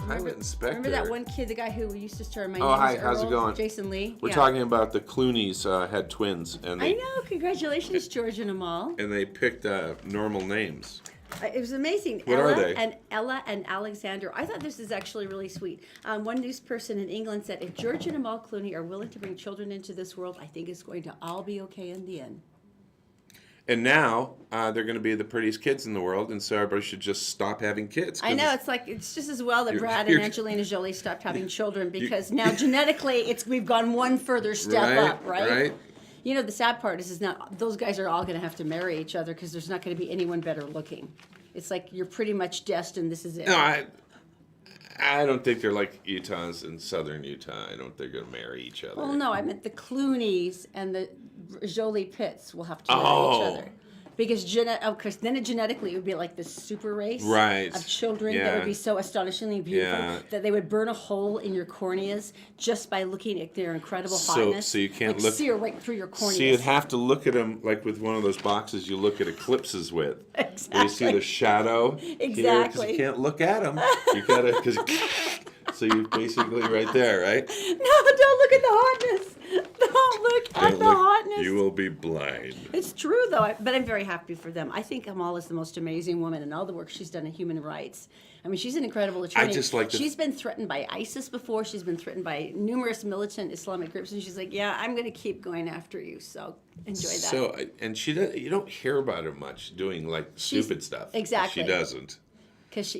private inspector. Remember that one kid, the guy who used to star My Name hi, is how's it Earl? going? Jason Lee. We're talking about the Clooneys had twins, and I know. Congratulations, George and Amal. and they picked normal names. It was amazing. What Ella are they? And Ella and Alexander. I thought this is actually really sweet. One news person in England said, if George and Amal Clooney are willing to bring children into this world, I think it's going to all be okay in the end. And now they're going to be the prettiest kids in the world, and so everybody should just stop having kids. I know, it's just as well that Brad and you're- Angelina Jolie stopped having children, because now genetically we've gone one further step up, right? Right. You know, the sad part is not those guys are all going to have to marry each other, because there's not going to be anyone better looking. It's like you're pretty much destined. This is it. No, I don't think they're like Utahs in southern Utah. I don't think they're going to marry each other. Well, no, I meant the Clooneys and the Jolie Pitts will have to marry each other. Because then genetically it would be like this super race of children that would be so astonishingly beautiful that they would burn a hole in your corneas just by looking at their incredible hotness. So you can't see her right through your corneas. So you'd have to look at them like with one of those boxes you look at eclipses with. Exactly. Where you see the shadow. Exactly. Because you can't look at them. You gotta, so you're basically right there, right? No, don't look at the hotness. Don't look at the hotness. You will be blind. It's true, though, but I'm very happy for them. I think Amal is the most amazing woman in all the work she's done in human rights. I mean, she's an incredible attorney. I just like She's been threatened by ISIS before. She's been threatened by numerous militant Islamic groups, and she's like, yeah, I'm going to keep going after you, so enjoy that. So, and you don't hear about her much doing, like, stupid stuff. Exactly. She doesn't. Because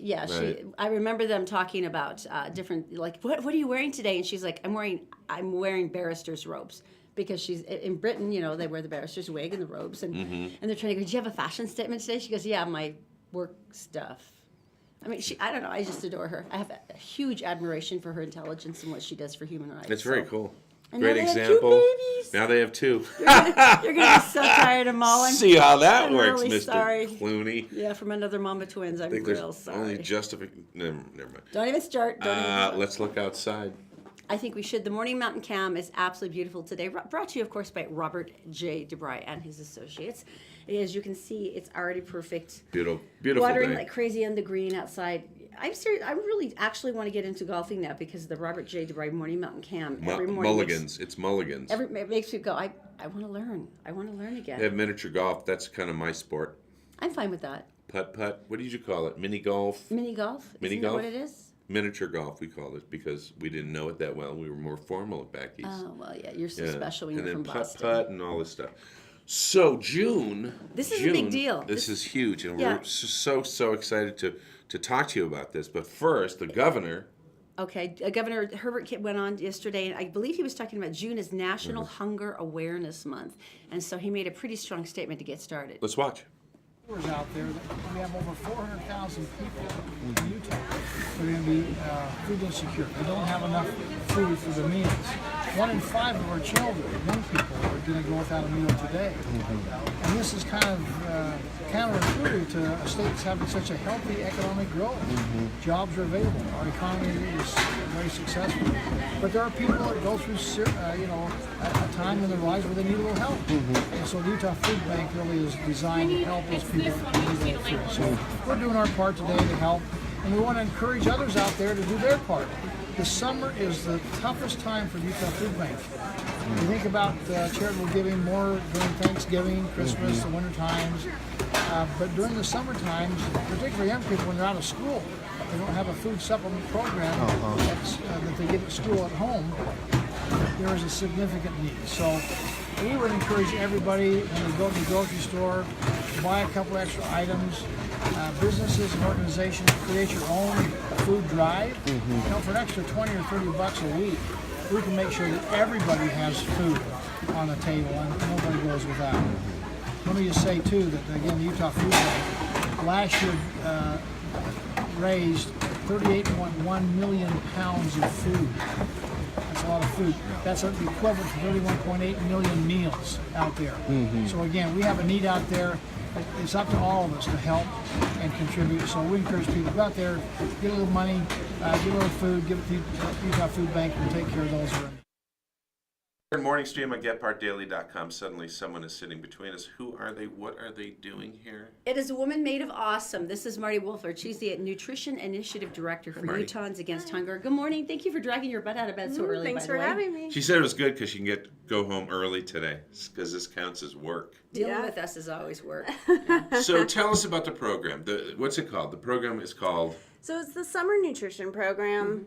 I remember them talking about different, like, what are you wearing today? And she's like, I'm wearing barrister's robes, because she's in Britain. You know, they wear the barrister's wig and the robes, and they're trying to go, do you have a fashion statement today? She goes, yeah, my work stuff. I mean, I don't know. I just adore her. I have a huge admiration for her intelligence and what she does for human rights. It's very cool. And Great now they example. Have 2 babies. Now they have 2. You're gonna be so tired of Mullen. See how that I'm works, really Mr. sorry. Clooney. Yeah, from another mama twins. I'm real sorry. Only never mind. Don't even start. Let's look outside. I think we should. The Morning Mountain Cam is absolutely beautiful today. Brought to you, of course, by Robert J. DeBry and his associates. As you can see, it's already perfect. Beautiful Watering day. like crazy on the green outside. I'm serious. I really actually want to get into golfing now, because of the Robert J. DeBry Morning Mountain Cam. Every morning Mulligans. It's mulligans. it makes me go, I want to learn. I want to learn again. They have miniature golf. That's kind of my sport. I'm fine with that. Putt-putt. What did you call it? Mini golf? Mini golf? Mini Isn't golf? that what it is? Miniature golf, we called it, because we didn't know it that well. We were more formal back east. Oh, well, yeah. You're so special when you're from Boston. And then putt-putt and all this stuff. So June. This is a big deal. This is huge, and we're so excited to talk to you about this. But first, the governor. Okay, Governor Herbert went on yesterday, and I believe he was talking about June is National Hunger Awareness Month, and so he made a pretty strong statement to get started. Let's watch. Out there, we have over 400,000 people in Utah who are going to be food insecure. They don't have enough food for their meals. 1 in 5 of our children, young people, are going to go without a meal today. And this is kind of counterintuitive to a state that's having such a healthy economic growth. Jobs are available. Our economy is very successful. But there are people that go through, a time in their lives where they need a little help. And so the Utah Food Bank really is designed to help those people who need that food. So we're doing our part today to help, and we want to encourage others out there to do their part. The summer is the toughest time for Utah Food Bank. You think about charitable giving more during Thanksgiving, Christmas, the winter times, but during the summer times, particularly young people when they're out of school, they don't have a food supplement program that they get at school at home. There is a significant need. So we would encourage everybody when they go to the grocery store to buy a couple extra items. Businesses and organizations create your own food drive. For an extra $20 or $30 a week, we can make sure that everybody has food on the table and nobody goes without. Let me just say too that again, the Utah Food Bank last year raised 38.1 million pounds of food. That's a lot of food. That's the equivalent to 31.8 million meals out there. So again, we have a need out there. It's up to all of us to help and contribute. So we encourage people to go out there, get a little money, get a little food, give it to the Utah Food Bank, and take care of those who are in need. Morning stream on getpartdaily.com. Suddenly someone is sitting between us. Who are they? What are they doing here? It is a woman made of awesome. This is Marty Wolford. She's the Nutrition Initiative Director for Utahns Against Hunger. Good morning. Thank you for dragging your butt out of bed so early. Thanks for having me. She said it was good because she can go home early today because this counts as work. Dealing with us is always work. So tell us about the program. What's it called? The program is called... So it's the summer nutrition program.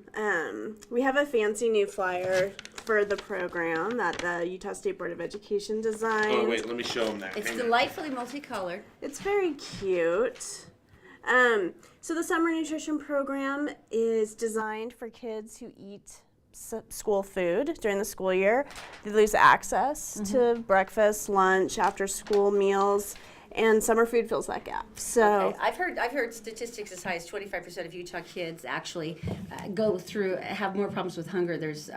We have a fancy new flyer for the program that the Utah State Board of Education designed. Oh, wait, let me show them that. It's delightfully multicolored. It's very cute. So the summer nutrition program is designed for kids who eat school food during the school year. They lose access to breakfast, lunch, after school meals, and summer food fills that gap. So I've heard statistics as high as 25% of Utah kids actually have more problems with hunger. There's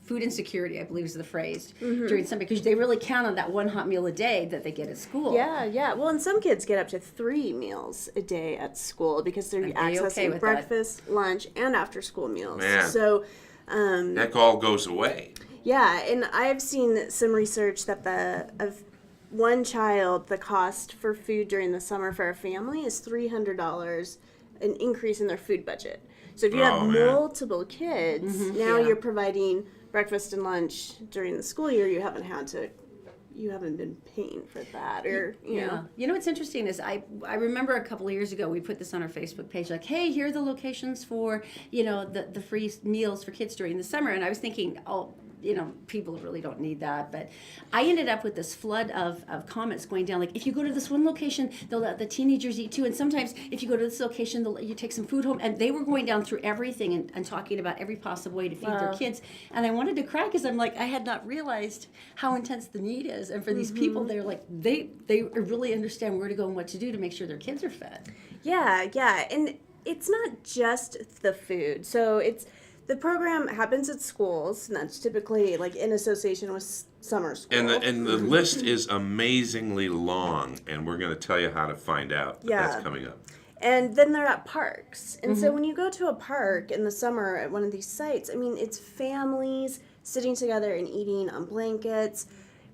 food insecurity, I believe is the phrase, during summer, because they really count on that one hot meal a day that they get at school. Yeah. Well, and some kids get up to 3 meals a day at school because they're accessing breakfast, lunch, and after school meals. Man. So that all goes away. yeah, and I've seen some research that of one child, the cost for food during the summer for a family is $300, an increase in their food budget. So if you have multiple kids, now you're providing breakfast and lunch during the school year. You haven't been paying for that, or you know. You know what's interesting is I remember a couple of years ago we put this on our Facebook page, like, hey, here are the locations for the free meals for kids during the summer, and I was thinking, people really don't need that. But I ended up with this flood of comments going down, like, if you go to this one location, they'll let the teenagers eat too. And sometimes if you go to this location, they'll let you take some food home. And they were going down through everything and talking about every possible way to feed their kids. And I wanted to cry because I'm like, I had not realized how intense the need is. And for these people, they're like, they really understand where to go and what to do to make sure their kids are fed. Yeah. And it's not just the food. So the program happens at schools, and that's typically like in association with summer school. And the list is amazingly long, and we're going to tell you how to find out. That's coming up. And then they're at parks. And so when you go to a park in the summer at one of these sites, I mean, it's families sitting together and eating on blankets.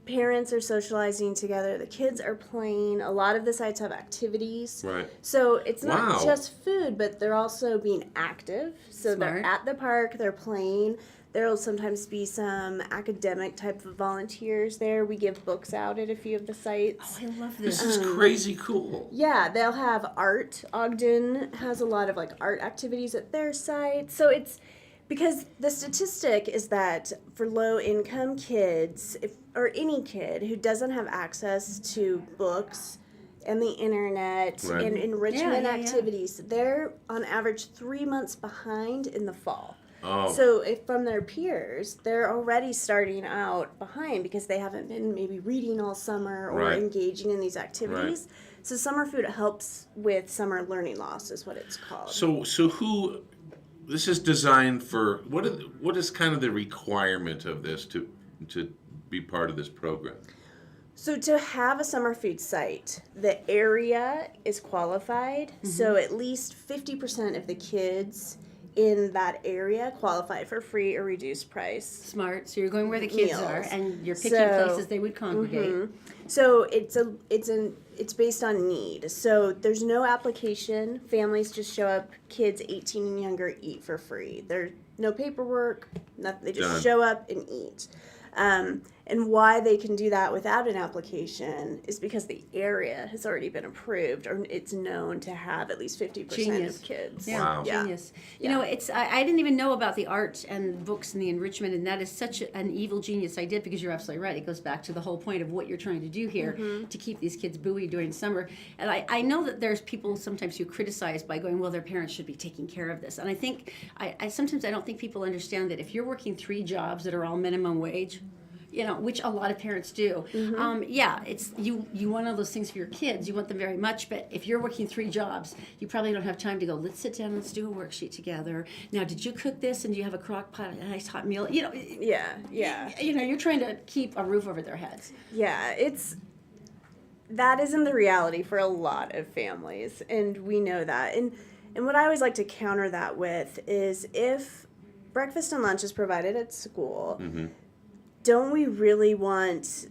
Parents are socializing together. The kids are playing. A lot of the sites have activities. Right. So it's not just food, but they're also being active. So they're at the park, they're playing. There'll sometimes be some academic type of volunteers there. We give books out at a few of the sites. Oh, I love this. This is crazy cool. Yeah, they'll have art. Ogden has a lot of like art activities at their site. So it's because the statistic is that for low-income kids, or any kid who doesn't have access to books and the internet and enrichment activities, they're on average 3 months behind in the fall. Oh. So if from their peers, they're already starting out behind because they haven't been maybe reading all summer or engaging in these activities. Right. So summer food helps with summer learning loss is what it's called. So who... This is designed for what is kind of the requirement of this to be part of this program? So to have a summer food site, the area is qualified. So at least 50% of the kids in that area qualify for free or reduced price. Smart. So you're going where the kids are, and you're picking places they would congregate. So it's based on need. So there's no application. Families just show up. Kids 18 and younger eat for free. There's no paperwork. Nothing. They just show up and eat. And why they can do that without an application is because the area has already been approved, or it's known to have at least 50% of kids. Yeah, wow. Genius. You know, I didn't even know about the art and books and the enrichment, and that is such an evil genius idea, because you're absolutely right. It goes back to the whole point of what you're trying to do here to keep these kids buoyed during summer. And I know that there's people sometimes who criticize by going, well, their parents should be taking care of this. And I think, sometimes I don't think people understand that if you're working 3 jobs that are all minimum wage, you know, which a lot of parents do. It's you want all those things for your kids. You want them very much, but if you're working 3 jobs, you probably don't have time to go, let's sit down and let's do a worksheet together. Now, did you cook this, and do you have a crock pot, a nice hot meal? You know, you know, you're trying to keep a roof over their heads. Yeah, that isn't the reality for a lot of families, and we know that. And what I always like to counter that with is, if breakfast and lunch is provided at school, don't we really want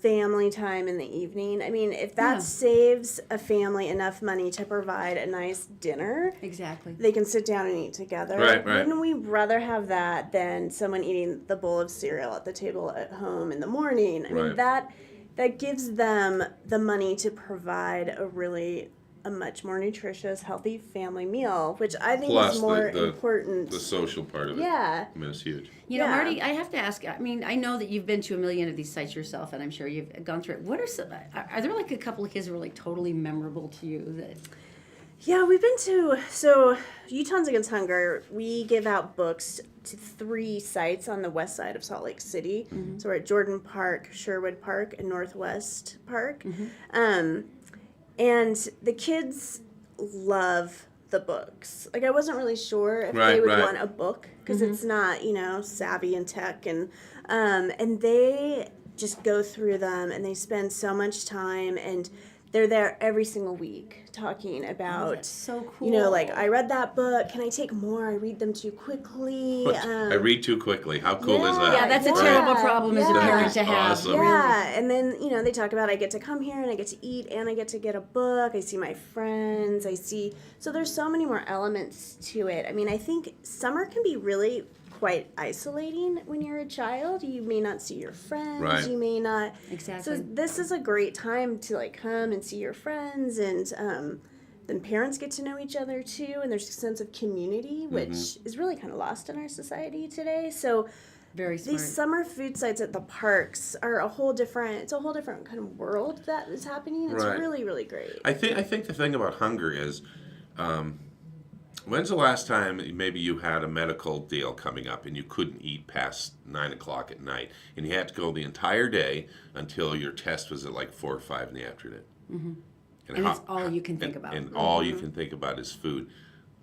family time in the evening? I mean, if that Yeah. saves a family enough money to provide a nice dinner, Exactly. they can sit down and eat together. Right. Wouldn't we rather have that than someone eating the bowl of cereal at the table at home in the morning? I mean, Right. that gives them the money to provide a much more nutritious, healthy family meal, which I think Plus is more the important. The social part of it. Yeah. I mean, it's huge. You know, Yeah. Marty, I have to ask. I mean, I know that you've been to a million of these sites yourself, and I'm sure you've gone through it. What are some? Are there like a couple of kids that were like totally memorable to you? That Yeah, we've been to, so Utahns Against Hunger, we give out books to 3 sites on the west side of Salt Lake City. So we're at Jordan Park, Sherwood Park, and Northwest Park. And the kids love the books. Like, I wasn't really sure if Right, they would right. want a book, because it's not, savvy in tech. And they just go through them, and they spend so much time, and they're there every single week talking about, that's so cool. like, I read that book. Can I take more? I read them too quickly. I read too quickly. How cool is yeah. that? yeah, that's a Yeah. terrible problem as a Yeah. parent to have. Awesome. Yeah, and then, they talk about I get to come here and I get to eat and I get to get a book. I see my friends. So there's so many more elements to it. I mean, I think summer can be really quite isolating when you're a child. You may not see your friends. Right. You may not. Exactly. So this is a great time to come and see your friends, and then parents get to know each other too, and there's a sense of community, which is really kind of lost in our society today. So Very smart. these summer food sites at the parks are a whole different kind of world that is happening. It's Right. really, really great. I think the thing about hunger is, when's the last time maybe you had a medical deal coming up and you couldn't eat past 9 o'clock at night, and you had to go the entire day until your test was at like 4 or 5 in the afternoon? And it's all you can think about. And all you can think about is food.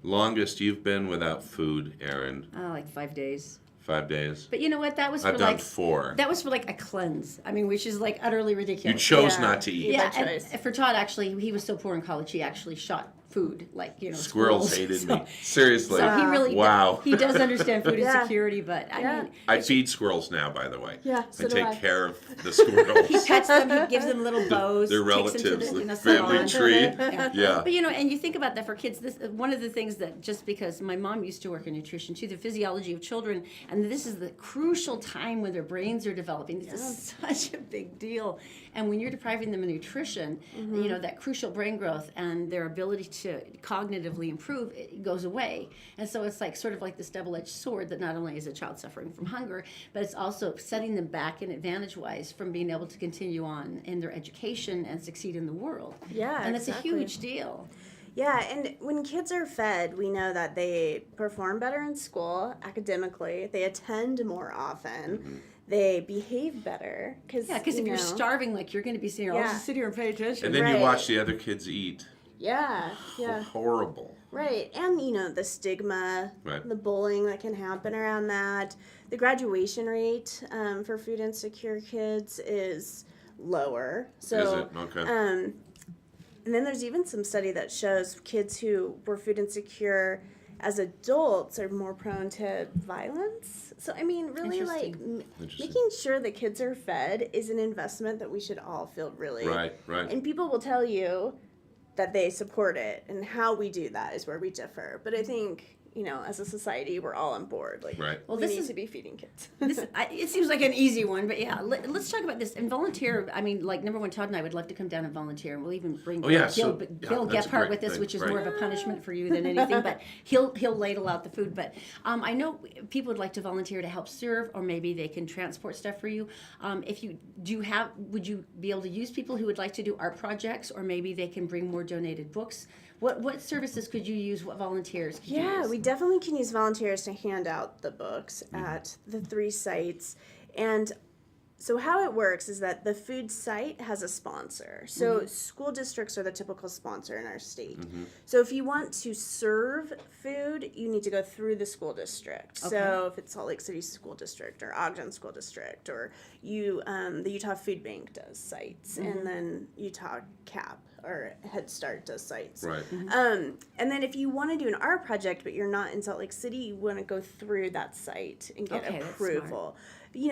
Longest you've been without food, Erin? Like 5 days. 5 days. But you know what? That was I've for done like 4. That was for like a cleanse. I mean, which is like utterly You ridiculous. chose Yeah. not to eat. Yeah, By and choice. for Todd, actually, he was so poor in college, he actually shot food, Squirrels hated me. Seriously. So he really, Wow. he does understand food Yeah. insecurity, but I Yeah. mean, I feed squirrels now, by the way. Yeah, so I do take I. care of the squirrels. he pets them, he gives them little bows, Their takes them to relatives, the, the salon. family tree. Yeah. Yeah. But and you think about that for kids. This one of the things that, just because my mom used to work in nutrition too, the physiology of children, and this is the crucial time when their brains are developing. This is such a big deal. And when you're depriving them of nutrition, that crucial brain growth and their ability to cognitively improve, it goes away. And so it's sort of like this double-edged sword, that not only is a child suffering from hunger, but it's also setting them back in advantage-wise from being able to continue on in their education and succeed in the world. Yeah, And it's exactly. a huge deal. Yeah, and when kids are fed, we know that they perform better in school academically. They attend more often. They behave better. Yeah, because if you're starving, you're going to be saying, I'll Yeah. just sit here and pay attention. And then you Right. watch the other kids eat. Yeah, yeah. Horrible. Right, and the stigma, Right. the bullying that can happen around that. The graduation rate for food insecure kids is lower. So, Is it? Okay. And then there's even some study that shows kids who were food insecure as adults are more prone to violence. So, I mean, really, Interesting. Interesting. making sure that kids are fed is an investment that we should all feel really. Right, right. And people will tell you that they support it, and how we do that is where we differ. But I think, as a society, we're all on board. Right. Well, we this need is- to be feeding kids. It seems like an easy one, but yeah, let's talk about this and volunteer. I mean, number one, Todd and I would love to come down and volunteer, and we'll even bring Oh, yeah, Bill, so- Bill yeah, that's a Gephardt great with us, thing, which is right. more of a punishment for you than anything. But he'll ladle out the food. But I know people would like to volunteer to help serve, or maybe they can transport stuff for you. If you would you be able to use people who would like to do art projects, or maybe they can bring more donated books? What services could you use? What volunteers could you Yeah, use? we definitely can use volunteers to hand out the books at the 3 sites. And so how it works is that the food site has a sponsor. So school districts are the typical sponsor in our state. So if you want to serve food, you need to go through the school district. Okay. So if it's Salt Lake City School District or Ogden School District, or the Utah Food Bank does sites, and then Utah CAP or Head Start does sites. Right. And then if you want to do an art project, but you're not in Salt Lake City, you want to go through that site and get Okay, that's approval.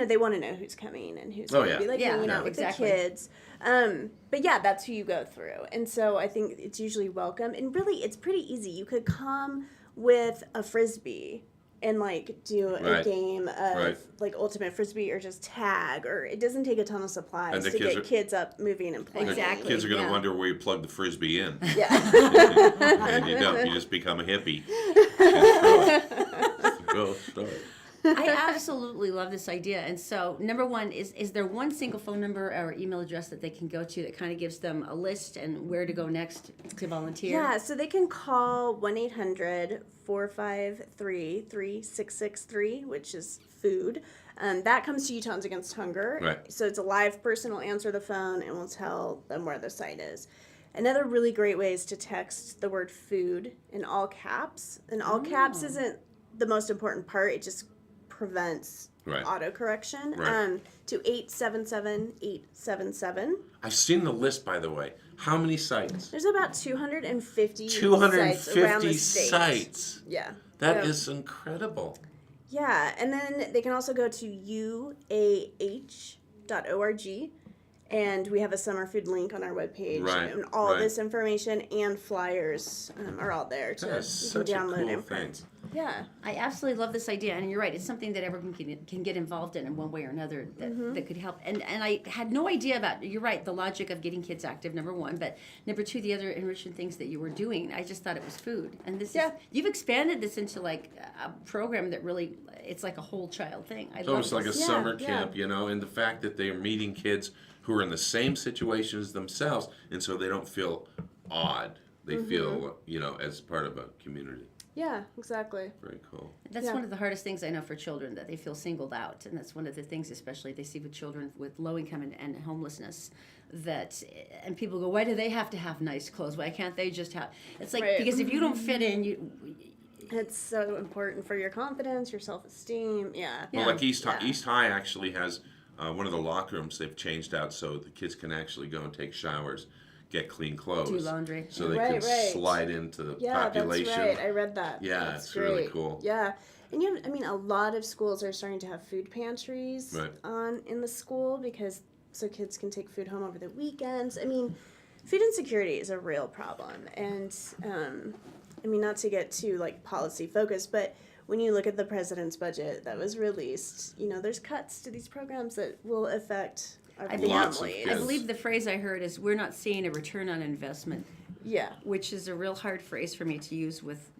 they want to know who's coming and who's Oh, going to yeah. be like Yeah, hanging yeah, out with exactly. the kids. But yeah, that's who you go through. And so I think it's usually welcome. And really, it's pretty easy. You could come with a Frisbee and like do a Right. game of Right. like ultimate Frisbee or just tag, or it doesn't take a ton of supplies And the to kids get are- kids up moving and playing. Exactly. Kids are going to yeah. wonder where you plug the Frisbee in. Yeah. And you don't. You just become a hippie. Just throw it. I absolutely love this idea. And so, number one, is there one single phone number or email address that they can go to that kind of gives them a list and where to go next to volunteer? Yeah, so they can call 1-800-453-3663, which is food. That comes to Utahns Against Hunger. Right. So it's a live person will answer the phone and will tell them where the site is. Another really great way is to text the word food in all caps. And all caps isn't the most important part. It just prevents Right. autocorrection. Right. To 877-877. I've seen the list, by the way. How many sites? There's about 250 sites 250 around the state. sites. Yeah. That Yeah. is incredible. Yeah, and then they can also go to uah.org, and we have a summer food link on our webpage. Right, And all right. this information and flyers are all there to That is you such can a download cool and print. thing. Yeah. I absolutely love this idea, and you're right. It's something that everyone can get involved in one way or another that could help. And I had no idea about. You're right. The logic of getting kids active, number one, but number two, the other enriching things that you were doing. I just thought it was food, and this Yeah. is you've expanded this into like a program that really it's like a whole child thing. I It's love almost like a this. Yeah, summer yeah. camp, and the fact that they're meeting kids who are in the same situation as themselves, and so they don't feel odd. They feel, as part of a community. Yeah, exactly. Very cool. That's Yeah. one of the hardest things I know for children, that they feel singled out. And that's one of the things, especially they see with children with low income and homelessness, and people go, why do they have to have nice clothes? Why can't they just have, it's like, Right. because if you don't fit in, It's so important for your confidence, your self-esteem. Yeah. Well, like East High, Yeah. East High actually has one of the locker rooms they've changed out so the kids can actually go and take showers, get clean clothes. Do laundry. So they Right, can right. slide into the Yeah, population. that's right. I read that. Yeah, That's it's really great. cool. Yeah, and a lot of schools are starting to have food pantries Right. in the school so kids can take food home over the weekends. I mean, food insecurity is a real problem, and not to get too like policy focused, but when you look at the president's budget that was released, there's cuts to these programs that will affect our Lots of families. I kids. believe the phrase I heard is, we're not seeing a return on investment, Yeah. which is a real hard phrase for me to use with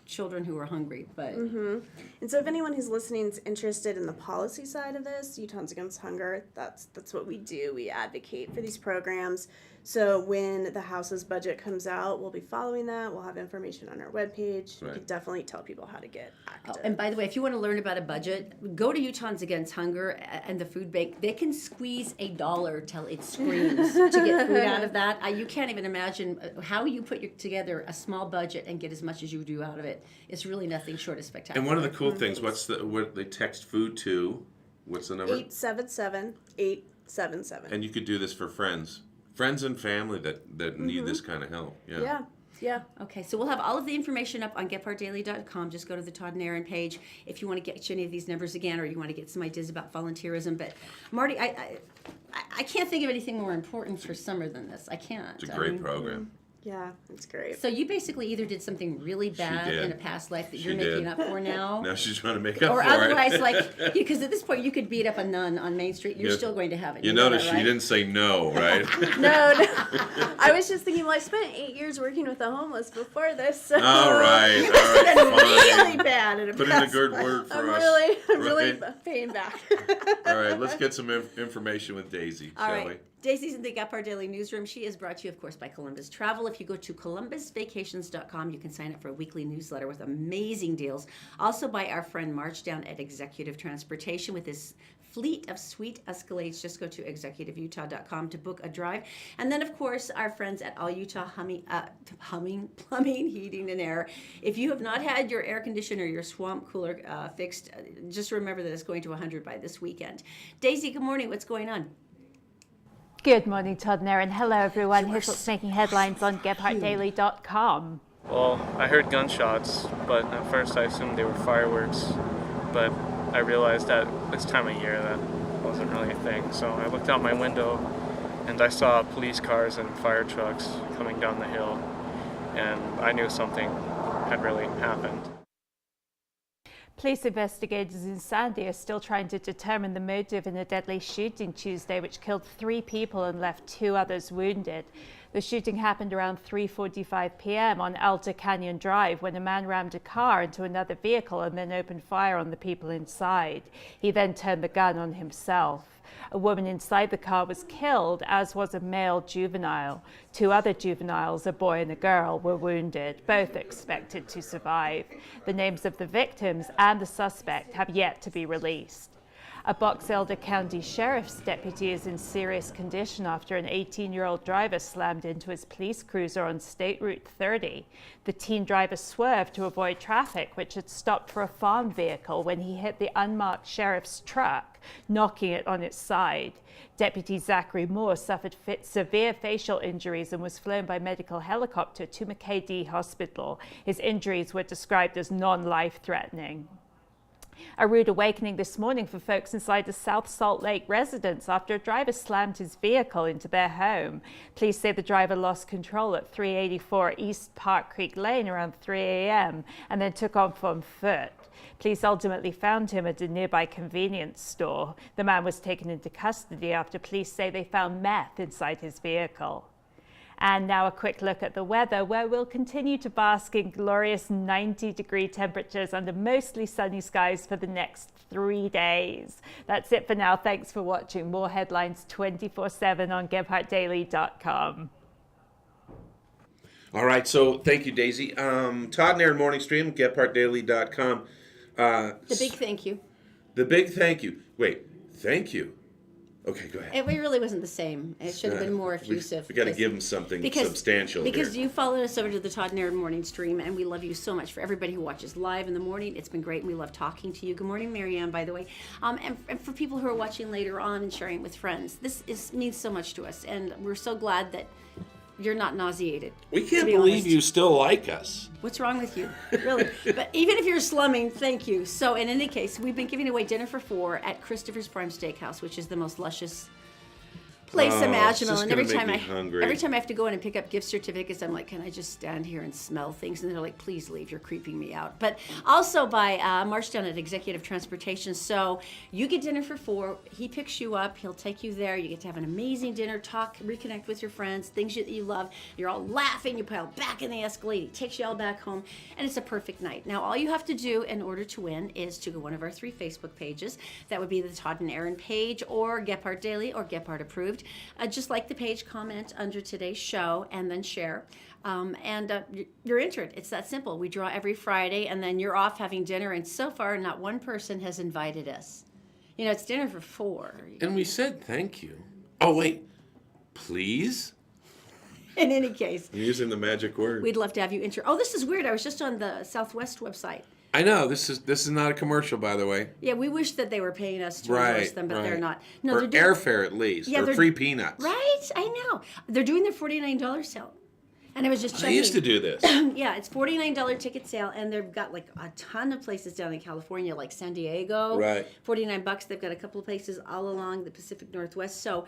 children who are hungry. But And so if anyone who's listening is interested in the policy side of this, Utahns Against Hunger, that's what we do. We advocate for these programs. So when the House's budget comes out, we'll be following that. We'll have information on our webpage. We Right. can definitely tell people how to get active. And by the way, if you want to learn about a budget, go to Utahns Against Hunger and the food bank. They can squeeze $1 till it screams to get food out of that. You can't even imagine how you put together a small budget and get as much as you do out of it. It's really nothing short of spectacular. And one of the cool things, what they text food to? What's the number? 877-877. And you could do this for friends and family that need this kind of help. Yeah. Okay, so we'll have all of the information up on getpartdaily.com. Just go to the Todd and Erin page if you want to get any of these numbers again, or you want to get some ideas about volunteerism. But Marty, I can't think of anything more important for summer than this. I can't. It's a great program. Yeah, it's great. So you basically either did something really bad did. in a past life that She you're making did. up for now. Now she's trying to make up Or for otherwise, it. because at this point you could beat up a nun on Main Street. You're Yeah. still going to have it. You know notice that, she right? didn't say no, right? No. I was just thinking, well, I spent 8 years working with the homeless before this. So All right, been fine. really bad at a Put in a past good life. word for I'm us. really right? paying back. All right, let's get some information with Daisy, All shall right. we? Daisy's in the Get Our Daily newsroom. She is brought to you, of course, by Columbus Travel. If you go to columbusvacations.com, you can sign up for a weekly newsletter with amazing deals. Also by our friend March down at Executive Transportation with his fleet of sweet Escalades. Just go to executiveutah.com to book a drive. And then, of course, our friends at All Utah Plumbing, Heating, and Air. If you have not had your air conditioner, your swamp cooler fixed, just remember that it's going to 100 by this weekend. Daisy, good morning. What's going on? Good morning, Todd and Erin. Hello, everyone. Here's what's making headlines on GetHeartDaily.com. Well, I heard gunshots, but at first I assumed they were fireworks. But I realized at this time of year that wasn't really a thing. So I looked out my window and I saw police cars and fire trucks coming down the hill, and I knew something had really happened. Police investigators in Sandy are still trying to determine the motive in a deadly shooting Tuesday which killed 3 people and left 2 others wounded. The shooting happened around 3:45 p.m. on Alta Canyon Drive when a man rammed a car into another vehicle and then opened fire on the people inside. He then turned the gun on himself. A woman inside the car was killed, as was a male juvenile. 2 other juveniles, a boy and a girl, were wounded, both expected to survive. The names of the victims and the suspect have yet to be released. A Box Elder County Sheriff's deputy is in serious condition after an 18-year-old driver slammed into his police cruiser on State Route 30. The teen driver swerved to avoid traffic, which had stopped for a farm vehicle, when he hit the unmarked sheriff's truck, knocking it on its side. Deputy Zachary Moore suffered severe facial injuries and was flown by medical helicopter to McKay-Dee Hospital. His injuries were described as non-life-threatening. A rude awakening this morning for folks inside the South Salt Lake residence after a driver slammed his vehicle into their home. Police say the driver lost control at 384 East Park Creek Lane around 3 a.m. and then took off on foot. Police ultimately found him at a nearby convenience store. The man was taken into custody after police say they found meth inside his vehicle. And now a quick look at the weather, where we'll continue to bask in glorious 90-degree temperatures under mostly sunny skies for the next 3 days. That's it for now. Thanks for watching. More headlines 24/7 on GebhardtDaily.com. All right, so thank you, Daisy. Todd and Erin Morning Stream, GebhardtDaily.com. The big thank you. The big thank you. Wait, thank you. Okay, go ahead. It really wasn't the same. It should have been more effusive. We got to give them something substantial because here. You followed us over to the Todd and Erin Morning Stream, and we love you so much. For everybody who watches live in the morning, it's been great, and we love talking to you. Good morning, Marianne, by the way. And for people who are watching later on and sharing it with friends, means so much to us, and we're so glad that you're not nauseated. We can't believe you still like us. What's wrong with you? Really? But even if you're slumming, thank you. So in any case, we've been giving away dinner for 4 at Christopher's Prime Steakhouse, which is the most luscious place imaginable. And every time I have to go in and pick up gift certificates, I'm like, can I just stand here and smell things? And they're like, please leave, you're creeping me out. But also by Marshdown at Executive Transportation. So you get dinner for 4, he picks you up, he'll take you there, you get to have an amazing dinner, talk, reconnect with your friends, things that you love, you're all laughing, you pile back in the Escalade, he takes you all back home, and it's a perfect night. Now all you have to do in order to win is to go one of our 3 Facebook pages. That would be the Todd and Erin page, or Gebhardt Daily, or Gebhardt Approved. Just like the page, comment under today's show, and then share. You're entered. It's that simple. We draw every Friday, and then you're off having dinner, and so far, not one person has invited us. You know, it's dinner for 4. And we said thank you. Oh, wait. Please? In any case. I'm using the magic word. We'd love to have you enter. Oh, this is weird. I was just on the Southwest website. I know, this is not a commercial, by the way. Yeah, we wish that they were paying us to endorse them, but they're not. No, or they're airfare at least, or free peanuts. Right, I know. They're doing their $49 sale. And I was just checking. I used to do this. Yeah, it's $49 ticket sale, and they've got like a ton of places down in California, like San Diego. Right. $49. They've got a couple of places all along the Pacific Northwest. So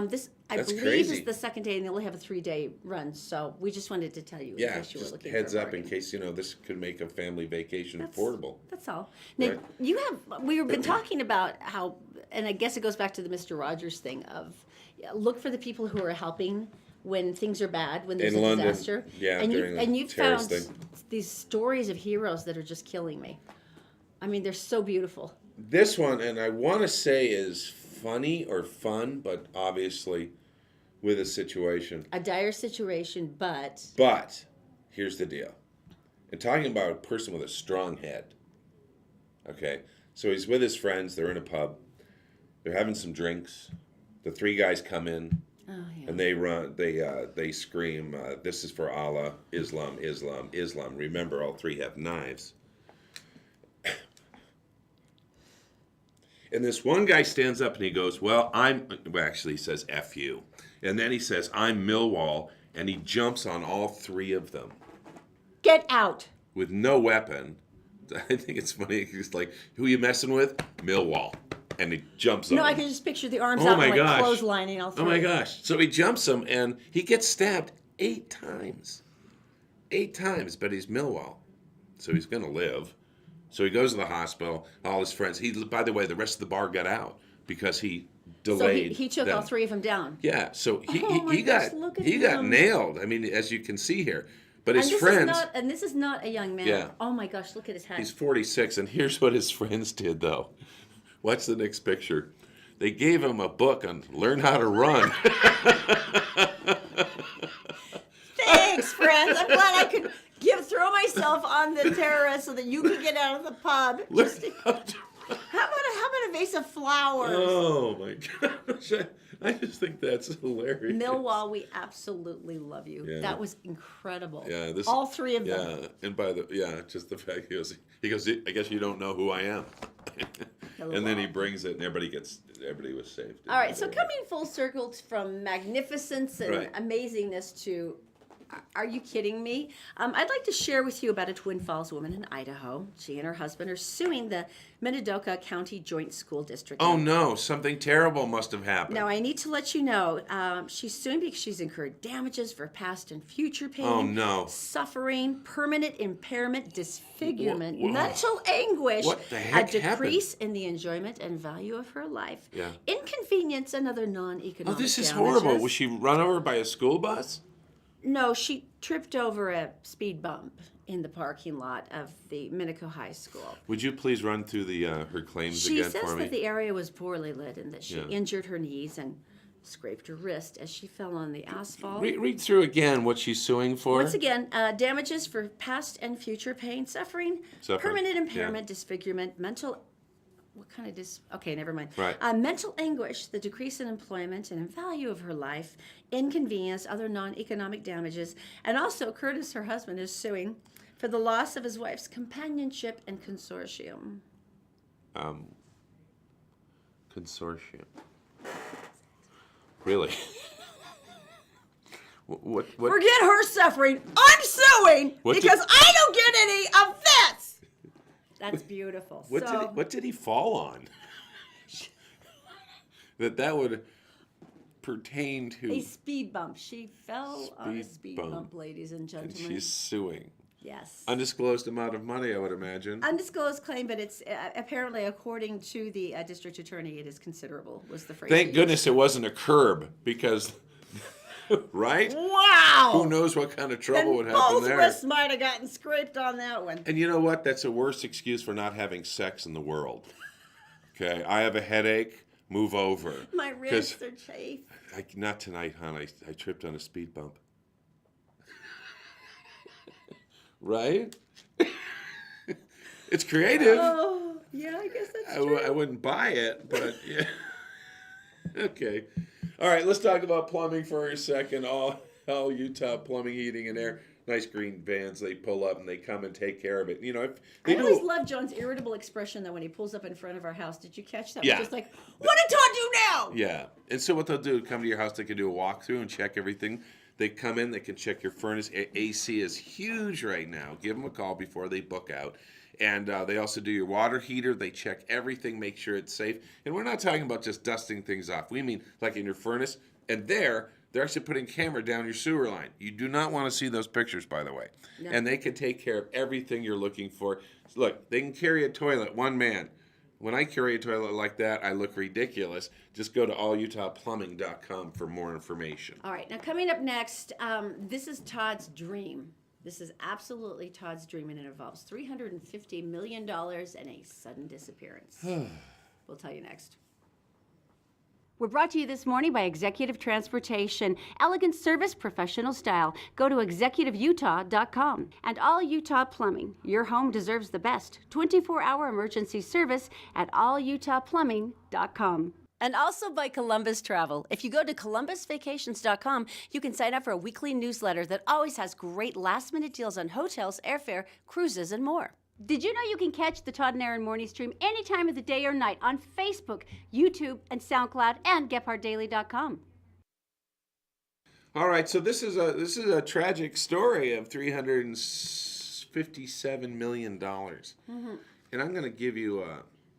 this, I That's believe, crazy. is the second day, and they only have a 3-day run. So we just wanted to tell you in case you were looking heads for a up in bargain. case this could make a family vacation affordable. That's all. Now, Right. we've been talking about how, and I guess it goes back to the Mr. Rogers thing of look for the people who are helping when things are bad, when there's In a London, disaster. during you've terrorist found thing. these stories of heroes that are just killing me. I mean, they're so beautiful. This one, and I want to say is funny or fun, but obviously with a situation. A dire situation, but But here's the deal. And talking about a person with a strong head. Okay, so he's with his friends. They're in a pub. They're having some drinks. The 3 guys come in. And they run. They scream, "This is for Allah, Islam, Islam, Islam." Remember, all 3 have knives. And this one guy stands up and he goes, actually he says, "F you." And then he says, "I'm Millwall," and he jumps on all 3 of them get out. with no weapon, I think it's funny. He's like, "Who you messing with?" Millwall, and he jumps on No, I him. can just picture the arms Oh out my and like gosh. clotheslining all Oh three. my gosh! So he jumps him, and he gets stabbed 8 times. 8 times, but he's Millwall, so he's gonna live. So he goes to the hospital. All his friends. By the way, the rest of the bar got out because he So delayed. he took them. all 3 of them down. Yeah, so Oh my he gosh, got look at he got him. nailed. I mean, as you can see here, but his And friends. this is not a young man. Yeah. Oh my gosh, look at his head. He's 46, and here's what his friends did, though. Watch the next picture. They gave him a book on learn how to run. Thanks, friends. I'm glad I could throw myself on the terrorist so that you could get out of the pub. Learn Just, how to run. how about a vase of flowers? Oh my gosh! I just think that's hilarious. Millwall, we absolutely love you. Yeah. That was incredible. Yeah, all 3 of them. Yeah, and just the fact he goes. I guess you don't know who I am. And then he brings it, and everybody was saved. All right, so coming full circle from magnificence and Right. amazingness to, are you kidding me? I'd like to share with you about a Twin Falls woman in Idaho. She and her husband are suing the Minidoka County Joint School District. Oh no, something terrible must have happened. Now, I need to let you know, she's suing because she's incurred damages for past and future pain, Oh, no. suffering, permanent impairment, disfigurement, Wha- wha- mental anguish, What the heck a decrease in the enjoyment and value of her life, Yeah. inconvenience, and other Oh, non-economic this is damages. horrible. Was she run over by a school bus? No, she tripped over a speed bump in the parking lot of the Minico High School. Would you please run through the her claims She again says for me? that the area was poorly lit and that she Yeah. injured her knees and scraped her wrist as she fell on the asphalt. Read through again what she's suing for. Once again, damages for past and future pain, suffering, permanent yeah. impairment, disfigurement, mental. What kind of Okay, never mind. Right. Mental anguish, the decrease in employment and in value of her life, inconvenience, other non-economic damages, and also Curtis, her husband, is suing for the loss of his wife's companionship and consortium. Consortium. Really? what? Forget her suffering. I'm suing What did- because I don't get any of this. That's beautiful. What did he fall on? that would pertain to. A speed bump. She fell on a Speed speed bump. bump, ladies and And gentlemen. she's suing. Yes. Undisclosed amount of money, I would imagine. Undisclosed claim, but it's apparently, according to the district attorney, it is considerable, was the phrase. Thank he goodness it wasn't a curb, because, right? used. Wow! Who knows what kind of trouble And would happen both there? wrists might have gotten scraped on that one. And you know what? That's a worse excuse for not having sex in the world. Okay, I have a headache. Move over. My wrists are chafed. Not tonight, hon. I tripped on a speed bump. Right? It's creative. Oh, yeah, I guess that's true. I wouldn't buy it, but yeah. Okay. All right, let's talk about plumbing for a second. All Utah Plumbing, Heating, and Air. Nice green vans. They pull up and they come and take care of it. You know, if they I always do. love John's irritable expression, though, when he pulls up in front of our house. Did you catch that? Yeah. Just like, what did Todd do now? Yeah. And so what they'll do, come to your house, they can do a walkthrough and check everything. They come in, they can check your furnace. AC is huge right now. Give them a call before they book out. And they also do your water heater. They check everything, make sure it's safe. And we're not talking about just dusting things off. We mean like in your furnace. And they're actually putting camera down your sewer line. You do not want to see those pictures, by the way. No. And they can take care of everything you're looking for. Look, they can carry a toilet, one man. When I carry a toilet like that, I look ridiculous. Just go to allutahplumbing.com for more information. All right, now coming up next, this is Todd's dream. This is absolutely Todd's dream, and it involves $350 million and a sudden disappearance. We'll tell you next. We're brought to you this morning by Executive Transportation. Elegant service, professional style. Go to executiveutah.com. And All Utah Plumbing. Your home deserves the best. 24-hour emergency service at allutahplumbing.com. And also by Columbus Travel. If you go to columbusvacations.com, you can sign up for a weekly newsletter that always has great last-minute deals on hotels, airfare, cruises, and more. Did you know you can catch the Todd and Erin morning stream any time of the day or night on Facebook, YouTube, and SoundCloud, and GephardtDaily.com? All right, so this is a tragic story of 350 $357 million. And I'm going to give you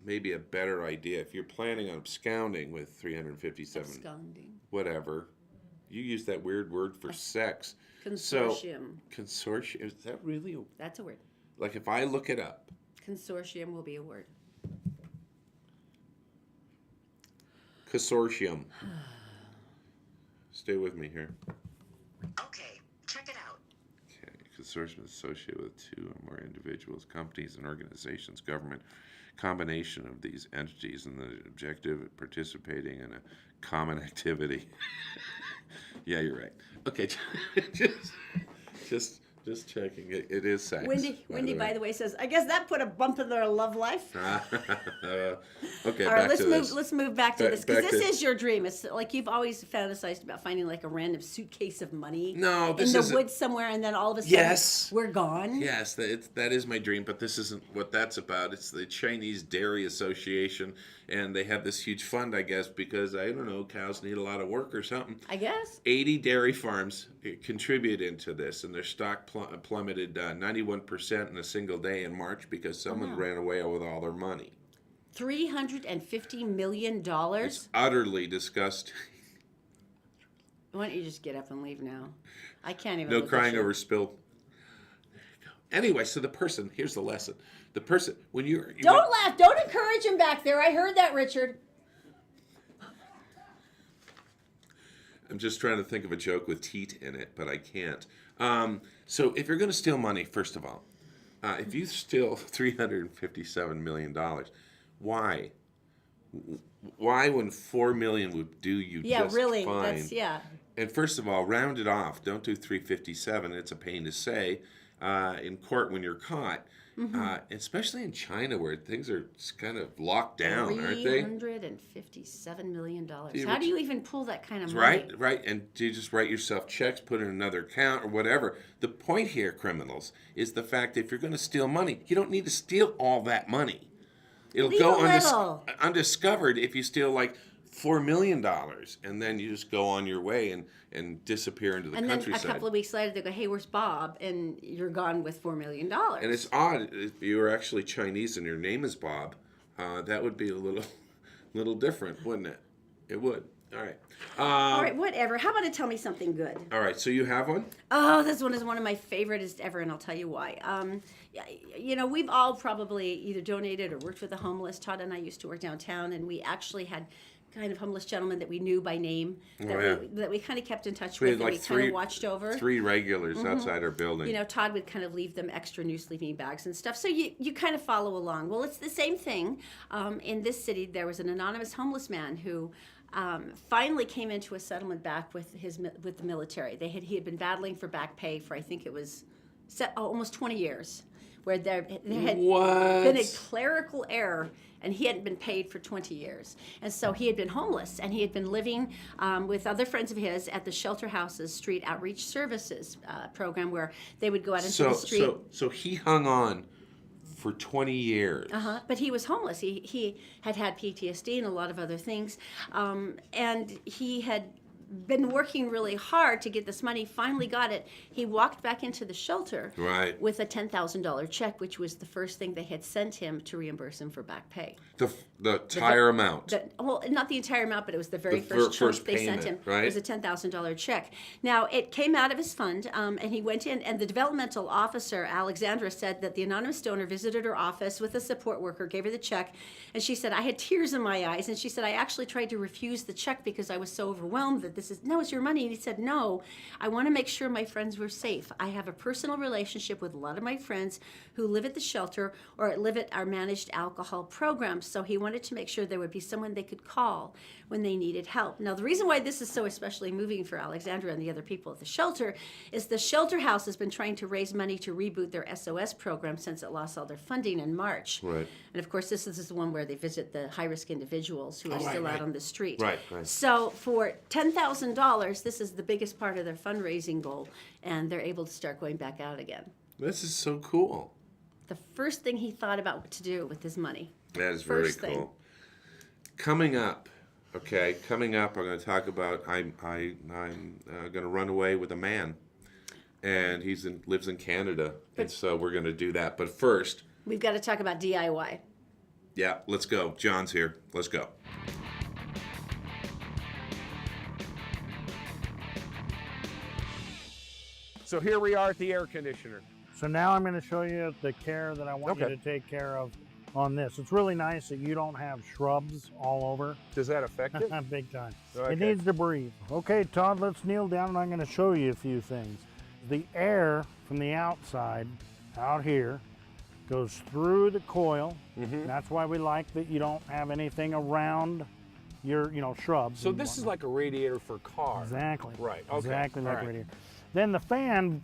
maybe a better idea. If you're planning on absconding with 357, Absconding. whatever, you use that weird word for sex. Consortium. So, consortium, is that really That's a word. like if I look it up? Consortium will be a word. Consortium. Stay with me here. Okay, check it out. Okay, consortium is associated with two or more individuals, companies, and organizations, government. Combination of these entities and the objective of participating in a common activity. Yeah, you're right. Okay, just checking. It is sex. Wendy, by the way, says, I guess that put a bump in their love life. Okay, All right, back to this. let's move back to this, because back this to- is your dream. It's like you've always fantasized about finding like a random suitcase of money No, this in the isn't- woods somewhere, and then all of a sudden Yes. we're gone. Yes, that is my dream, but this isn't what that's about. It's the Chinese Dairy Association, and they have this huge fund, I guess, because, I don't know, cows need a lot of work or something. I guess. 80 dairy farms contribute into this, and their stock plummeted 91% in a single day in March because someone ran away with all their money. $350 million. It's utterly disgusting. Why don't you just get up and leave now? I can't even. No look at crying you. over spilled. Anyway, so the person, here's the lesson. The person, when you're... Don't laugh. Don't encourage him back there. I heard that, Richard. I'm just trying to think of a joke with teat in it, but I can't. So if you're going to steal money, first of all, if you steal $357 million, why? Why, when $4 million would do you Yeah, just really. fine? That's yeah. And first of all, round it off. Don't do 357. It's a pain to say in court when you're caught. Especially in China, where things are kind of locked down, aren't they? $357 million. Yeah, How which- do you even pull that kind of money? Right. And do you just write yourself checks, put in another account, or whatever? The point here, criminals, is the fact that if you're going to steal money, you don't need to steal all that money. It'll Leave go a little. undiscovered if you steal like $4 million, and then you just go on your way and disappear into the And then a countryside. couple of weeks later, they go, hey, where's Bob? And you're gone with $4 million. And it's odd if you were actually Chinese and your name is Bob, that would be a little different, wouldn't it? It would. All right. All right, whatever. How about to tell me something good? All right. So you have one? Oh, this one is one of my favoriteest ever, and I'll tell you why. You know, we've all probably either donated or worked with the homeless. Todd and I used to work downtown, and we actually had kind of homeless gentlemen that we knew by name that we kind of kept in touch We with had and like we kind of watched over. 3 regulars outside our building. You know, Todd would kind of leave them extra new sleeping bags and stuff. So you kind of follow along. Well, it's the same thing. In this city, there was an anonymous homeless man who finally came into a settlement back with the military. He had been battling for back pay for, I think it was almost 20 years, where there had been a clerical error, and he hadn't been paid for 20 years. And so he had been homeless, and he had been living with other friends of his at the Shelter Houses Street Outreach Services program, where they would go out into the street. So he hung on for 20 years. But he was homeless. He had PTSD and a lot of other things. And he had been working really hard to get this money, finally got it. He walked back into the shelter with a $10,000 check, which was the first thing they had sent him to reimburse him for back pay. The entire amount. Well, not the entire amount, but it was the very first chunk they sent him. Right? It was a $10,000 check. Now, it came out of his fund, and he went in, and the developmental officer, Alexandra, said that the anonymous donor visited her office with a support worker, gave her the check, and she said, I had tears in my eyes, and she said, I actually tried to refuse the check because I was so overwhelmed that it's your money. And he said, no, I want to make sure my friends were safe. I have a personal relationship with a lot of my friends who live at the shelter or live at our managed alcohol program. So he wanted to make sure there would be someone they could call when they needed help. Now, the reason why this is so especially moving for Alexandra and the other people at the shelter is the shelter house has been trying to raise money to reboot their SOS program since it lost all their funding in March. Right. And of course, this is the one where they visit the high-risk individuals who are still out on the street. Right. So for $10,000, this is the biggest part of their fundraising goal, and they're able to start going back out again. This is so cool. The first thing he thought about what to do with his money. That is very First thing. cool. Coming up, I'm going to talk about I'm going to run away with a man. and lives in Canada, and so we're going to do that. But first, We've got to talk about DIY. yeah, let's go. John's here. Let's go. So here we are at the air conditioner. So now I'm going to show you the care that I want you Okay. to take care of on this. It's really nice that you don't have shrubs all over. Does that affect it? Big time. Okay. It needs to breathe. Okay, Todd, let's kneel down and I'm going to show you a few things. The air from the outside, out here, goes through the coil. That's why we like that you don't have anything around your, shrubs. So and this is whatnot. like a radiator for cars. Exactly. Right, okay. Exactly like All right. radiator. Then the fan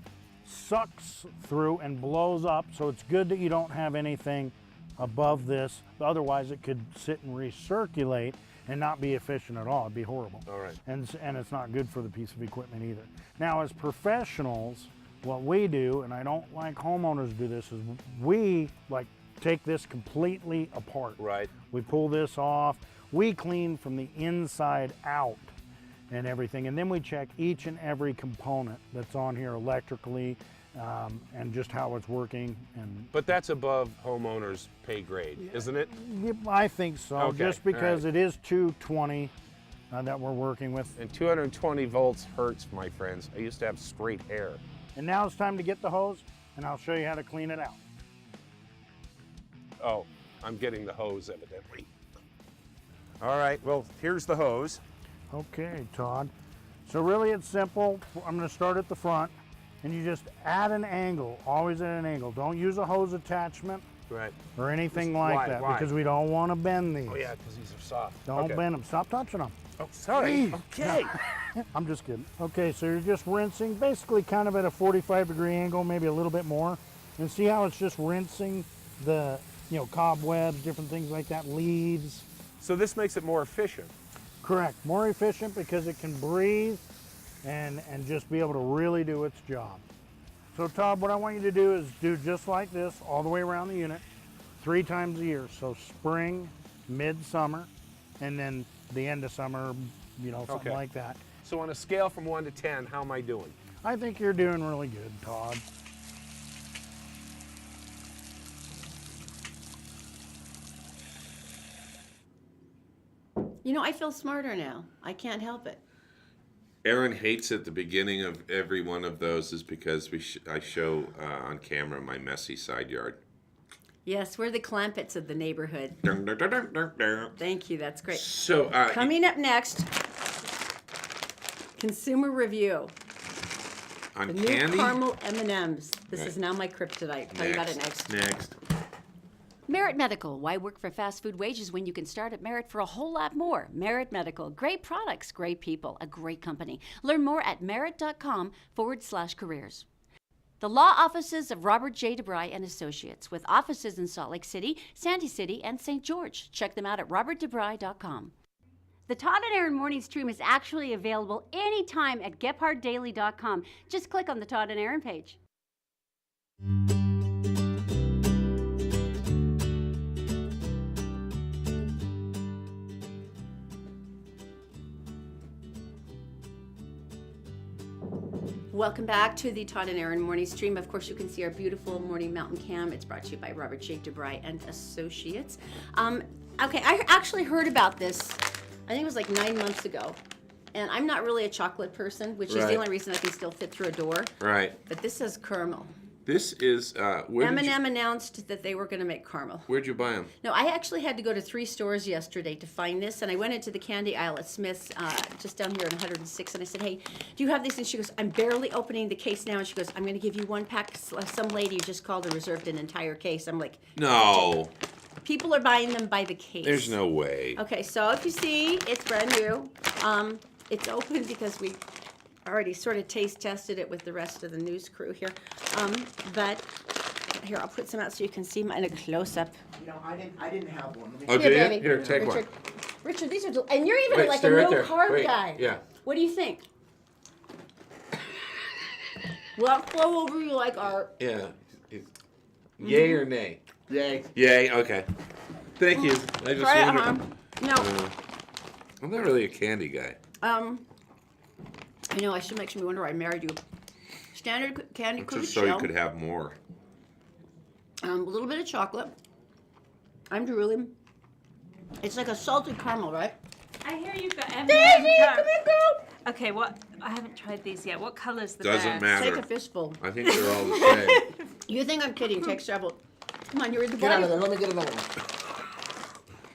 sucks through and blows up, so it's good that you don't have anything above this. Otherwise, it could sit and recirculate and not be efficient at all. It'd be horrible. All right. And it's not good for the piece of equipment either. Now, as professionals, what we do, and I don't like homeowners do this, is we take this completely apart. Right. We pull this off. We clean from the inside out and everything, and then we check each and every component that's on here electrically, and just how it's working. And But that's above homeowners' pay grade, isn't it? yep, I think so, Okay, just because all it is 220 that we're working with. And 220 volts hurts, my friends. I used to have straight hair. And now it's time to get the hose, and I'll show you how to clean it out. Oh, I'm getting the hose, evidently. All right, well, here's the hose. Okay, Todd. So really it's simple. I'm going to start at the front, and you just add an angle, always at an angle. Don't use a hose attachment Right. or anything Just like why- that, why? because we don't want to bend these. Oh, yeah, because these are soft. Don't Okay. bend them. Stop touching them. Oh, sorry. Jeez. Okay. I'm just kidding. Okay, so you're just rinsing, basically kind of at a 45-degree angle, maybe a little bit more. And see how it's just rinsing the, cobwebs, different things like that, leaves. So this makes it more efficient. Correct. More efficient because it can breathe and just be able to really do its job. So Todd, what I want you to do is do just like this all the way around the unit 3 times a year. So spring, midsummer, and then the end of summer, something Okay. like that. So on a scale from 1 to 10, how am I doing? I think you're doing really good, Todd. I feel smarter now. I can't help it. Erin hates at the beginning of every one of those is because I show on camera my messy side yard. Yes, we're the Clampets of the neighborhood. Dun, dun, dun, dun, dun, dun. Thank you. That's great. So, Coming up next, consumer review. on The new candy? caramel M&Ms. This Right. is now my kryptonite. Tell you about it next. Next. Merit Medical. Why work for fast food wages when you can start at Merit for a whole lot more? Merit Medical. Great products, great people, a great company. Learn more at merit.com/careers. The law offices of Robert J. DeBry and Associates, with offices in Salt Lake City, Sandy City, and St. George. Check them out at robertdebry.com. The Todd and Erin morning stream is actually available anytime at gephardtdaily.com. Just click on the Todd and Erin page. Welcome back to the Todd and Erin morning stream. Of course, you can see our beautiful morning mountain cam. It's brought to you by Robert J. DeBry and Associates. Okay, I actually heard about this, I think it was like 9 months ago. And I'm not really a chocolate person, which is Right. the only reason I can still fit through a door. Right. But this says caramel. This is, M&M announced that they were going to make caramel. where'd you buy them? No, I actually had to go to 3 stores yesterday to find this, and I went into the candy aisle at Smith's, just down here in 106, and I said, hey, do you have these? And she goes, I'm barely opening the case now, and she goes, I'm going to give you 1 pack. Some lady just called and reserved an entire case. I'm like, No. people are buying them by the case. There's no way. Okay, so if you see, it's brand new. It's open because we already sort of taste tested it with the rest of the news crew here. But here, I'll put some out so you can see mine in a close-up. I didn't have one. Let me Oh, do you? baby. Here, take one. Richard, these are, and you're even Wait, like stay a right there. no-carb Wait, guy. yeah. What do you think? What flow over you like art? Yeah. Yay or nay? Yay. Yay, okay. Thank you. I just Try it, wondered. huh? No. I'm not really a candy guy. I know, I should make me wonder why I married you. standard candy coated Just so shell. you could have more. A little bit of chocolate. I'm drooling. It's like a salted caramel, right? I hear you've got M&M. Daisy, come here, girl. Okay, what? I haven't tried these yet. What color's the Doesn't best? matter. Take a fistful. I think they're all the same. You think I'm kidding? Take several. Come on, you're the Get out body. of there. Let me get another one.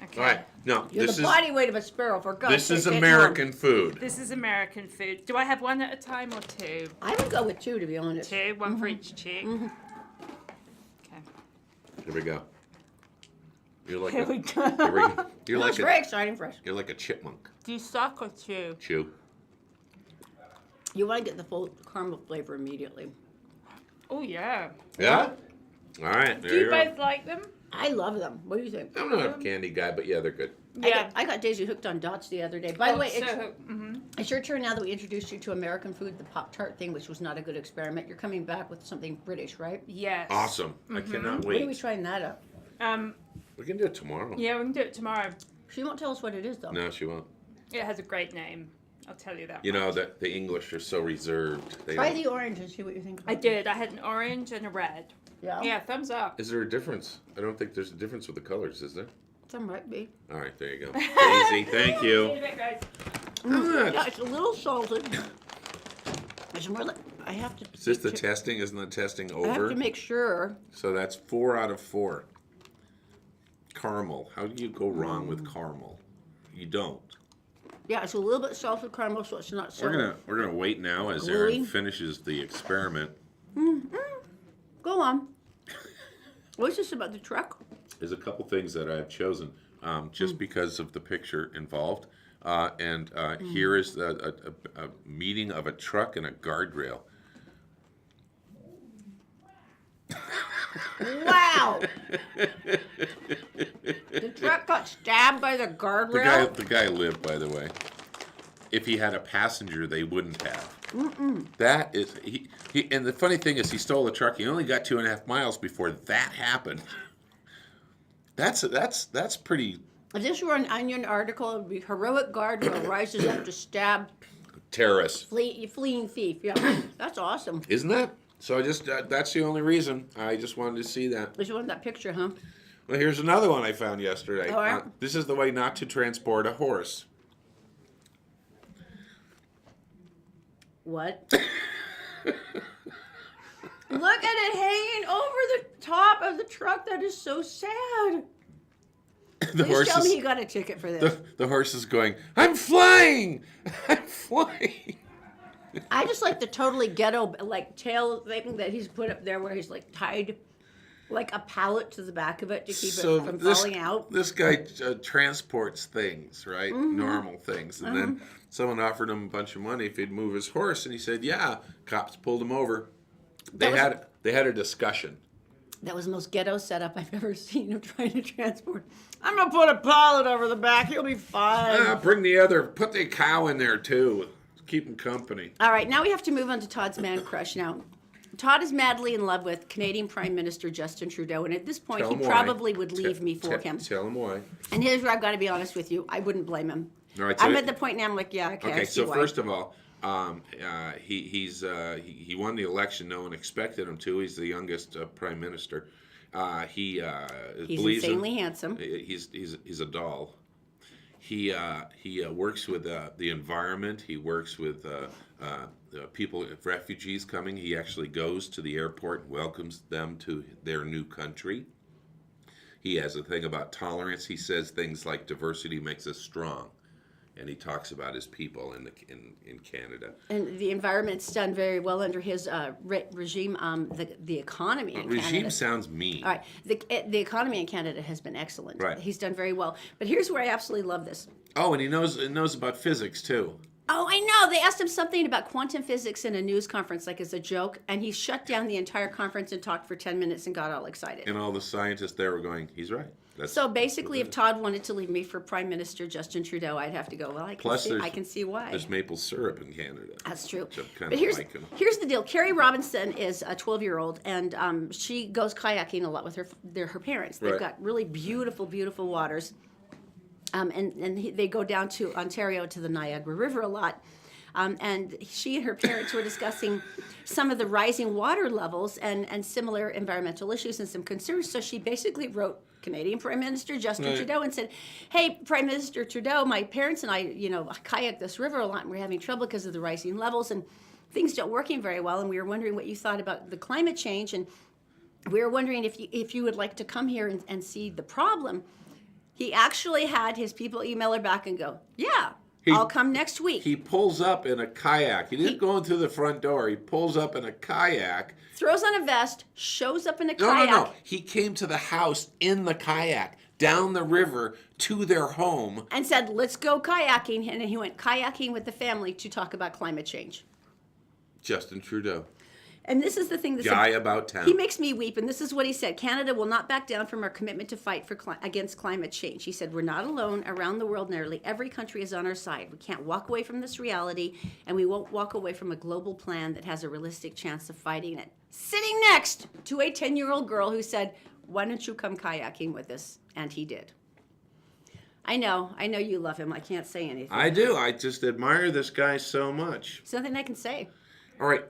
Okay. All right. No, You're this the is body weight of a sparrow. For God's this sake, is take American food. This is American food. Do I have one at a time or two? one. I would go with 2, to be honest. Two, one for each cheek. Okay. Here we go. You're like Here a, we go. here we go. You're That's like very a, exciting for us. you're like a chipmunk. Do you suck or chew? Chew. You want to get the full caramel flavor immediately. Oh yeah. Yeah. All right. There Do you you go. both like them? I love them. What do you think? I'm not a candy guy, but yeah, they're good. I got Daisy hooked on dots the other day. By the way, mm-hmm. it's your turn now that we introduced you to American food, the Pop-Tart thing, which was not a good experiment. You're coming back with something British, right? Yes. Awesome. I cannot When are we wait. trying that up? We can do it tomorrow. Yeah, we can do it tomorrow. She won't tell us what it is, though. No, she won't. It has a great name. I'll tell you that. You know that the English are so reserved. They Try don't- the orange and see what you think. I did. I had an orange and a red. Yeah? Yeah, thumbs up. Is there a difference? I don't think there's a difference with the colors, is there? Some might be. All right, there you go. Daisy, thank See you. you in a bit, guys. Yeah, it's a little salted. It's more like, I have to... Is this the testing? Isn't the testing I have over? to make sure. So that's 4 out of 4. Caramel. How do you go wrong with caramel? You don't. Yeah, it's a little bit salted caramel, so it's not so... We're gonna wait now as Gluey. Erin finishes the experiment. Go on. What's this about the truck? There's a couple things that I've chosen just because of the picture involved. Here is a meeting of a truck and a guardrail. Wow! The truck got stabbed by the guardrail? The guy lived, by the way. If he had a passenger, they wouldn't have. That is he. And the funny thing is, he stole the truck. He only got 2.5 miles before that happened. That's pretty If this were an Onion article, it would be heroic guardrail rises up to stab terrorist, fleeing thief. Yeah, that's awesome. isn't that? So I just that's the only reason. I just wanted to see that. Just wanted that picture, huh? Well, here's another one I found yesterday. All right. This is the way not to transport a horse. What? Look at it hanging over the top of the truck. That is so sad. The Please horse tell is, me you got a ticket for this. the horse is going, I'm flying! I'm flying! I just like the totally ghetto like tail thing that he's put up there, where he's like tied like a pallet to the back of it to keep it from falling out. This guy transports things, right? Normal things. And then someone offered him a bunch of money if he'd move his horse, and he said, yeah. Cops pulled him over. They had a discussion. That was the most ghetto setup I've ever seen of trying to transport. I'm gonna put a pallet over the back. He'll be fine. Put the cow in there too. Keep him company. All right, now we have to move on to Todd's man crush. Now, Todd is madly in love with Canadian Prime Minister Justin Trudeau, and at this point, he probably would leave me for him. Tell him why. And here's where I've got to be honest with you. I wouldn't blame him. All right, so I'm at the point now. I'm like, yeah, okay. I see so why. first of all, he won the election. No one expected him to. He's the youngest prime minister. He's insanely handsome. He's a doll. He works with the environment. He works with people, refugees coming. He actually goes to the airport and welcomes them to their new country. He has a thing about tolerance. He says things like diversity makes us strong. And he talks about his people in Canada. And the environment's done very well under his regime. The economy in Regime Canada. sounds mean. All right, the economy in Canada has been excellent. Right. He's done very well. But here's where I absolutely love this. Oh, and he knows about physics too. Oh, I know. They asked him something about quantum physics in a news conference, like as a joke, and he shut down the entire conference and talked for 10 minutes and got all excited. And all the scientists there were going, he's right. So basically, if Todd wanted to leave me for Prime Minister Justin Trudeau, I'd have to go, well, I can see why. There's maple syrup in Canada. That's true. So kind But of here's, like him. here's the deal. Carrie Robinson is a 12-year-old, and she goes kayaking a lot with her parents. They've Right. got really beautiful, beautiful waters. They go down to Ontario to the Niagara River a lot. And she and her parents were discussing some of the rising water levels and similar environmental issues and some concerns. So she basically wrote Canadian Prime Minister Justin Trudeau and said, "Hey, Prime Minister Trudeau, my parents and I, kayak this river a lot, and we're having trouble because of the rising levels, and things don't working very well. And we were wondering what you thought about the climate change, and we were wondering if you would like to come here and see the problem." He actually had his people email her back and go, "Yeah, I'll come next week." He pulls up in a kayak. He didn't go in through the front door. He pulls up in a kayak. Throws on a vest, shows up in a kayak. No. He came to the house in the kayak, down the river to their home. And said, "Let's go kayaking." And he went kayaking with the family to talk about climate change. Justin Trudeau. And this is the thing that's guy about town. He makes me weep, and this is what he said: "Canada will not back down from our commitment to fight against climate change." He said, "We're not alone. Around the world, nearly every country is on our side. We can't walk away from this reality, and we won't walk away from a global plan that has a realistic chance of fighting it." Sitting next to a 10-year-old girl who said, "Why don't you come kayaking with us?" And he did. I know you love him. I can't say anything. I do. I just admire this guy so much. There's nothing I can say. All right.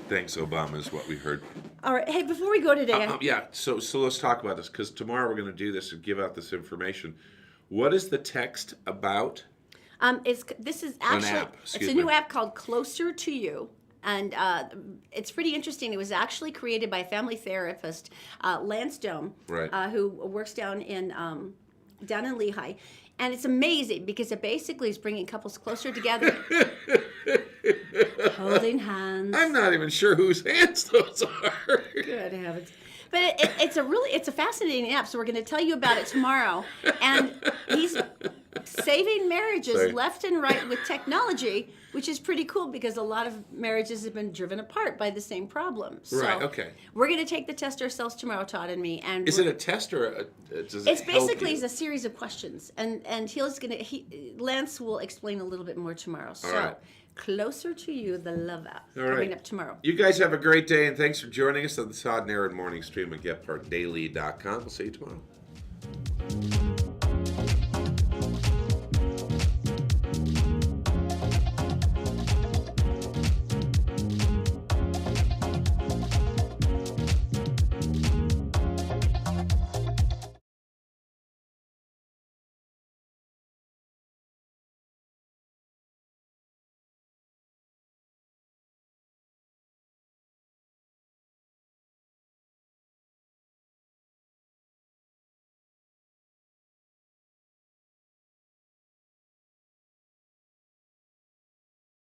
Thanks, Obama, is what we heard. All right. Hey, before we go today, so let's talk about this, because tomorrow we're going to do this and give out this information. What is the text about? This is actually an app. It's a new app called Closer to You, and it's pretty interesting. It was actually created by a family therapist, Lance Dome, who works down in Lehigh, and it's amazing because it basically is bringing couples closer together. Holding hands. I'm not even sure whose hands those are. Good heavens. But it's a fascinating app, so we're going to tell you about it tomorrow. And he's saving marriages left and right with technology, which is pretty cool because a lot of marriages have been driven apart by the same problem. So we're going to take the test ourselves tomorrow, Todd and me. And is it a test or does it it's basically help you? a series of questions, and Lance will explain a little bit more tomorrow. So. Right. Closer to You, the love app, coming up tomorrow. You guys have a great day, and thanks for joining us on the Todd and Erin morning stream at GetPartDaily.com. We'll see you tomorrow.